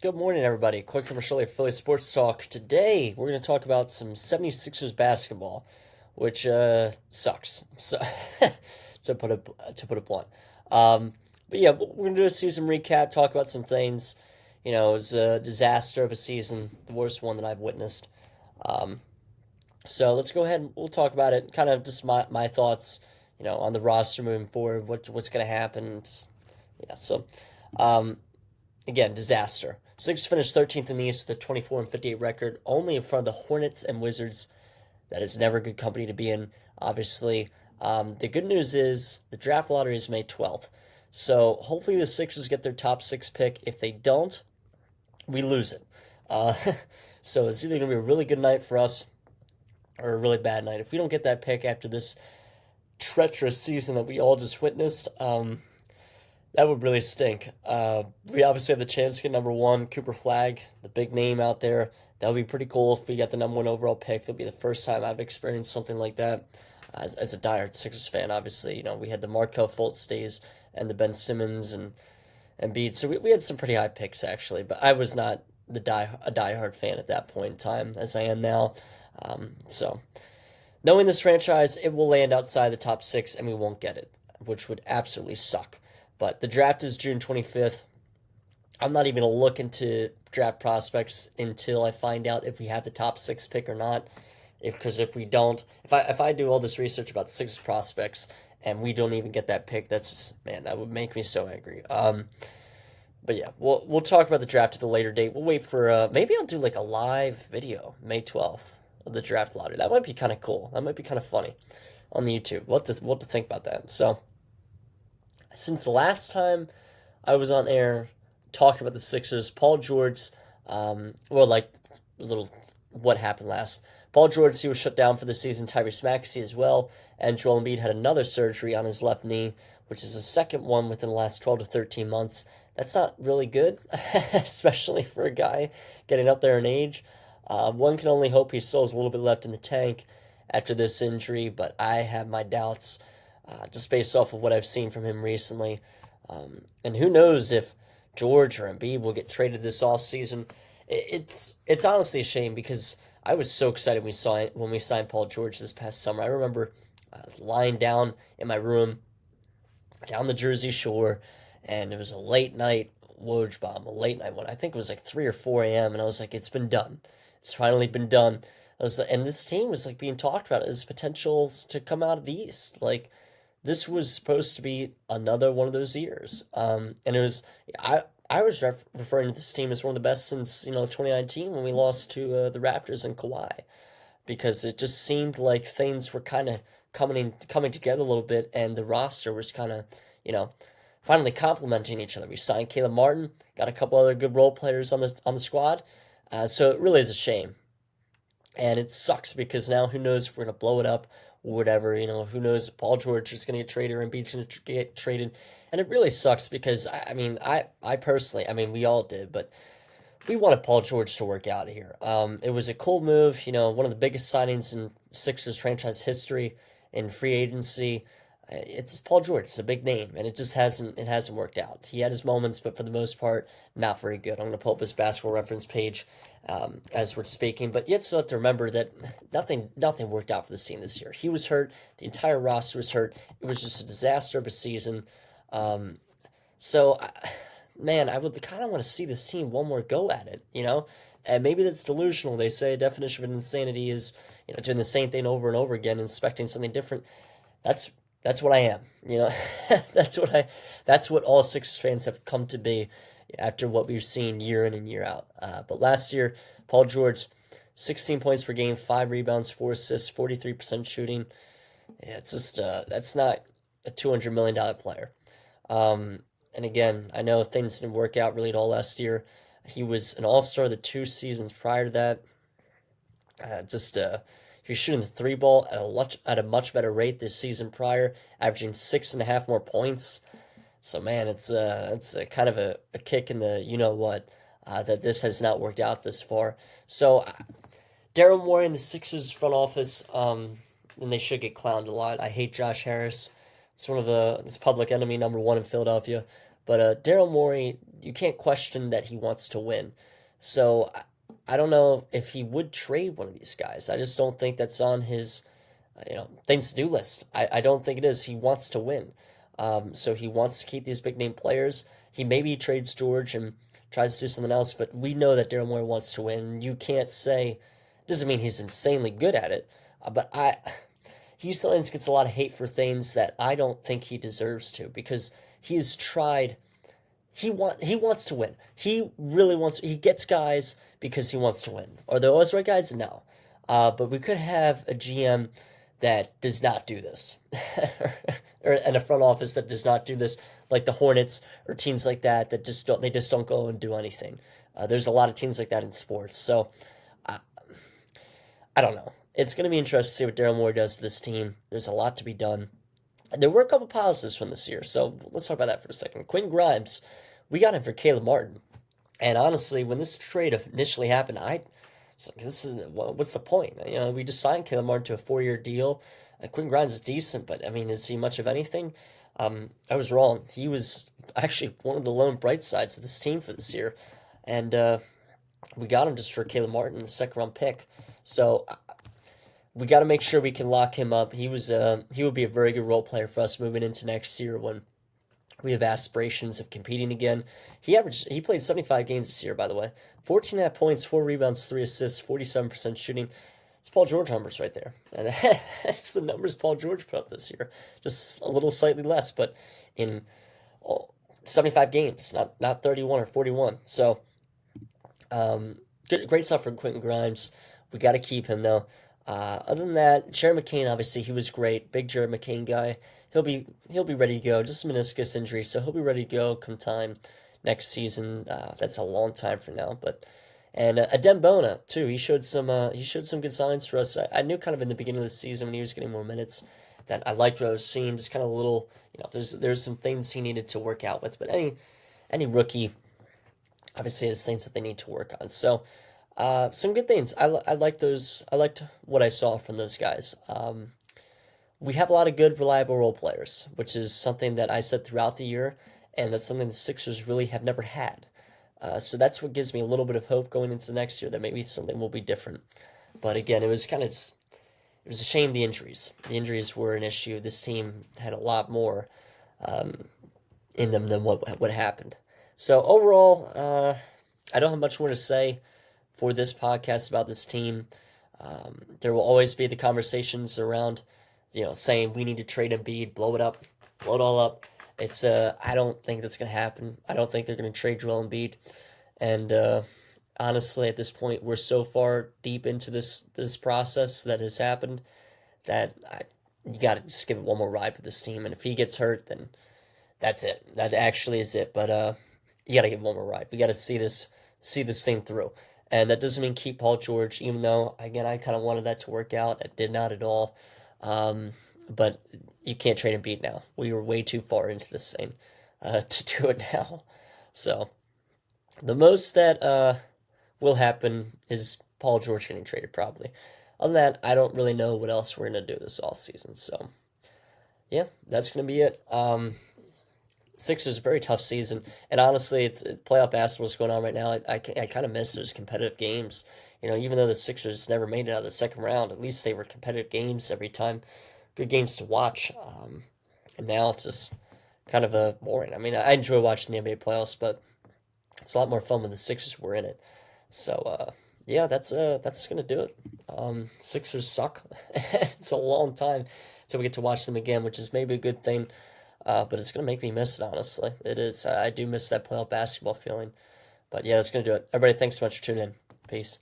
Good morning, everybody. Coy Camiscioli of Philly Sports Talk. Today, we're going to talk about some 76ers basketball, which sucks. So, to put it blunt. But yeah, we're going to do a season recap, talk about some things. It was a disaster of a season, the worst one that I've witnessed. Um, so let's go ahead and we'll talk about it. Kind of just my thoughts, on the roster moving forward, what's going to happen. Just yeah. So, um, again, disaster. Sixers finished 13th in the East with a 24-58 record, only in front of the Hornets and Wizards. That is never good company to be in, obviously. The good news is the draft lottery is May 12th. So hopefully the Sixers get their top six pick. If they don't, we lose it. Uh, so it's either going to be a really good night for us or a really bad night. If we don't get that pick after this treacherous season that we all just witnessed, that would really stink. We obviously have the chance to get number one, Cooper Flag, the big name out there. That would be pretty cool if we got the number one overall pick. That'd be the first time I've experienced something like that. As a diehard Sixers fan, obviously, we had the Markel Fultz days and the Ben Simmons and Embiid. So we had some pretty high picks actually, but I was not a diehard fan at that point in time as I am now. So knowing this franchise, it will land outside the top six and we won't get it, which would absolutely suck. But the draft is June 25th. I'm not even going to look into draft prospects until I find out if we have the top six pick or not. Because if we don't, if I do all this research about six prospects and we don't even get that pick, that's man, that would make me so angry. But yeah, we'll talk about the draft at a later date. We'll wait for maybe I'll do like a live video May 12th of the draft lottery. That might be kind of cool. That might be kind of funny on the YouTube. What to think about that. So since the last time I was on air talking about the Sixers, Paul George, like a little what happened last. Paul George, he was shut down for the season. Tyrese Maxey as well, and Joel Embiid had another surgery on his left knee, which is the second one within the last 12 to 13 months. That's not really good, especially for a guy getting up there in age. One can only hope he still has a little bit left in the tank after this injury, but I have my doubts just based off of what I've seen from him recently. And who knows if George or Embiid will get traded this offseason. It's honestly a shame because I was so excited when we signed Paul George this past summer. I remember lying down in my room down the Jersey Shore, and it was a late night Woj bomb, a late night one. I think it was like 3 or 4 a.m. And I was like, it's been done. It's finally been done. And this team was like being talked about as potentials to come out of the East. Like this was supposed to be another one of those years. And it was I was referring to this team as one of the best since 2019 when we lost to the Raptors and Kawhi, because it just seemed like things were kind of coming together a little bit, and the roster was kind of you know finally complementing each other. We signed Caleb Martin, got a couple other good role players on the squad, so it really is a shame. And it sucks because now who knows if we're going to blow it up or whatever. Who knows if Paul George is going to get traded or Embiid's going to get traded. And it really sucks because, I personally, we all did, but we wanted Paul George to work out here. It was a cool move, one of the biggest signings in Sixers franchise history in free agency. It's Paul George. It's a big name, and it hasn't worked out. He had his moments, but for the most part, not very good. I'm going to pull up his basketball reference page as we're speaking, but you have to remember that nothing worked out for the team this year. He was hurt. The entire roster was hurt. It was just a disaster of a season. Um, so, man, I would kind of want to see this team one more go at it. And maybe that's delusional. They say a definition of insanity is doing the same thing over and over again, and expecting something different. That's that's what I am. That's what I that's what all Sixers fans have come to be after what we've seen year in and year out. But last year, Paul George, 16 points per game, 5 rebounds, 4 assists, 43% shooting. Yeah, it's just that's not a $200 million player. And again, I know things didn't work out really at all last year. He was an All Star the 2 seasons prior to that. Just he was shooting the three ball at a much better rate this season prior, averaging 6.5 more points. So man, it's a kind of a kick in the what that this has not worked out this far. So Daryl Morey in the Sixers front office, and they should get clowned a lot. I hate Josh Harris. It's public enemy number one in Philadelphia. But Daryl Morey, you can't question that he wants to win. So I don't know if he would trade one of these guys. I just don't think that's on his things to do list. I don't think it is. He wants to win. So he wants to keep these big name players. He maybe trades George and tries to do something else, but we know that Daryl Morey wants to win. You can't say, doesn't mean he's insanely good at it, but he sometimes gets a lot of hate for things that I don't think he deserves to, because he has tried. He wants to win. He really wants. He gets guys because he wants to win. Are there always right guys? No. But we could have a GM that does not do this, and a front office that does not do this, like the Hornets or teams like that just don't go and do anything. There's a lot of teams like that in sports, so I, I don't know. It's going to be interesting to see what Daryl Morey does to this team. There's a lot to be done. There were a couple positives from this year, so let's talk about that for a second. Quentin Grimes, we got him for Caleb Martin, and honestly, when this trade initially happened, I was like, this is what's the point? We just signed Caleb Martin to a 4-year deal. Quentin Grimes is decent, but I mean, is he much of anything? I was wrong. He was actually one of the lone bright sides of this team for this year, and we got him just for Caleb Martin, the second-round pick. So we got to make sure we can lock him up. He would be a very good role player for us moving into next year when we have aspirations of competing again. He played 75 games this year, by the way. 14.5 points, 4 rebounds, 3 assists, 47% shooting. It's Paul George numbers right there. And that's the numbers Paul George put up this year. Just a little slightly less, but in 75 games, not 31 or 41. So great stuff from Quentin Grimes. We got to keep him, though. Other than that, Jared McCain, obviously, he was great. Big Jared McCain guy. He'll be ready to go. Just a meniscus injury, so he'll be ready to go come time next season. That's a long time from now, but Adem Bona too. He showed some good signs for us. I knew kind of in the beginning of the season when he was getting more minutes that I liked what I was seeing. Just kind of a little, there's some things he needed to work out with. But any rookie obviously has things that they need to work on. So. Some good things. I like those. I liked what I saw from those guys. We have a lot of good, reliable role players, which is something that I said throughout the year, and that's something the Sixers really have never had. So that's what gives me a little bit of hope going into next year that maybe something will be different. But again, it was a shame the injuries. The injuries were an issue. This team had a lot more in them than what happened. So overall, I don't have much more to say for this podcast about this team. There will always be the conversations around, saying we need to trade Embiid, blow it all up. It's I don't think that's gonna happen. I don't think they're gonna trade Joel Embiid, and honestly, at this point, we're so far deep into this process that has happened that you gotta just give it one more ride for this team. And if he gets hurt, then that's it. That actually is it. But you gotta give it one more ride. We gotta see this thing through. And that doesn't mean keep Paul George, even though, again, I kind of wanted that to work out. It did not at all. But you can't trade Embiid now. We were way too far into this thing to do it now. So the most that will happen is Paul George getting traded, probably. Other than that, I don't really know what else we're going to do this all season. So, yeah, that's going to be it. Sixers a very tough season, and honestly, it's playoff basketball is going on right now. I kind of miss those competitive games. Even though the Sixers never made it out of the second round, at least they were competitive games every time, good games to watch. And now it's just kind of boring. I mean, I enjoy watching the NBA playoffs, but it's a lot more fun when the Sixers were in it. So yeah, that's gonna do it. Sixers suck. It's a long time till we get to watch them again, which is maybe a good thing. But it's going to make me miss it, honestly. It is. I do miss that playoff basketball feeling. But yeah, that's going to do it. Everybody, thanks so much for tuning in. Peace.